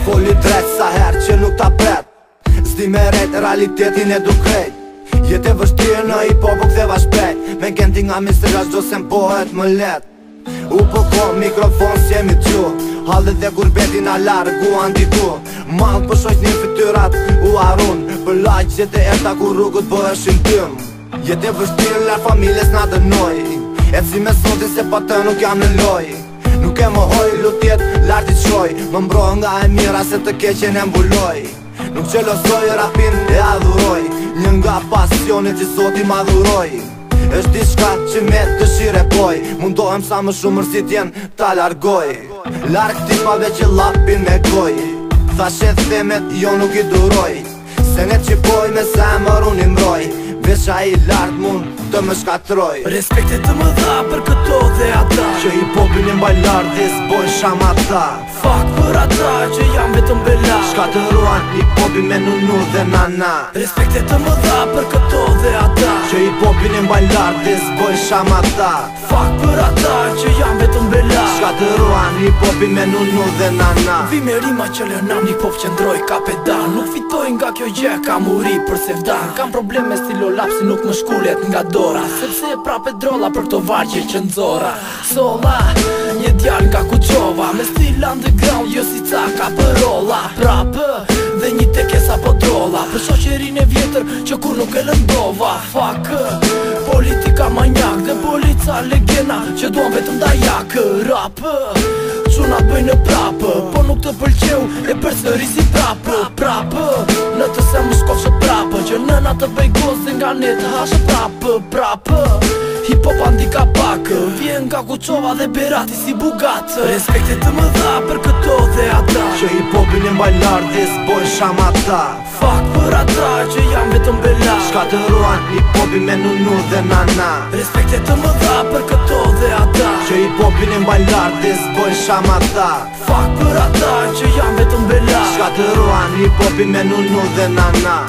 Foli drejt sa her që nuk ta pret, s'di me rejt realitetin e du krejt. Jetë e vështirë në hip-hop u ktheva shpejt, me genti nga mistra çdo se m'pohet më let. U përko mikrofon s'jemi t'ju, hallet dhe gurbetin a larguan diku. Malë për shojt një fytyrat u arun, për laqjet e erta ku rrugët bëheshin tym. Jetë e vështirë lar familjes na dënoj, e si me sotin se pa të nuk jam në loj. Nuk e më hoj, lutjet, lartit shoj, më mbroj nga e mira se të keqen e mbuloj. Nuk qelosoj, rapin e adhuroj, një nga pasionit që Zoti m'adhuroj. Është diçka që me dëshire poj, mundohem sa më shumë mërsitjen ta largoj. Larg tipave që lapin me goj, thashet themet jo nuk i duroj, se ne që poj me zemër unë i mroj, veç a i lart mund të më shkatroj. Respekte të më dha për këto dhe ata, që hip-hopin e mbaj lardis boj shamata. Fak për ata që jam vetëm bela, shkatëruan hip-hopin me nunu dhe nana. Respekte të më dha për këto dhe ata, që hip-hopin e mbaj lardis boj shamata. Fak për ata që jam vetëm bela, shkatëruan hip-hopin me nunu dhe nana. Vi me rima që lënam një pop që ndroj ka pedan, nuk fitoj nga kjo gjë ka muri për se vdan. Kam probleme stilo lapsi nuk më shkullet nga dora, sepse e prape drolla për këto vargje që nxora. Sola, një djall nga Kuqova, me stil underground jo si caka për rolla. Prapë, dhe një tekesa po drolla, për shoqerin e vjetër që kur nuk e lëndova. Fuck, politika manjak dhe polica legena që duan vetëm dajak. Rapë, qunat bëjnë prapë, po nuk të pëlqeu e përsëri si prapë. Prapë, në të se më shkofshë prapë, që nëna të bëj gozë nga ne të hashë prapë. Prapë, hip-hop andika pak, vjen nga Kuqova dhe Berati si Bugatë. Respekte të më dha për këto dhe ata, që hip-hopin e mbaj lardis boj shamata. Fak për ata që jam vetëm bela, shkatëruan hip-hopin me nunu dhe nana. Respekte të më dha për këto dhe ata, që hip-hopin e mbaj lardis boj shamata. Fak për ata që jam vetëm bela, shkatëruan hip-hopin me nunu dhe nana.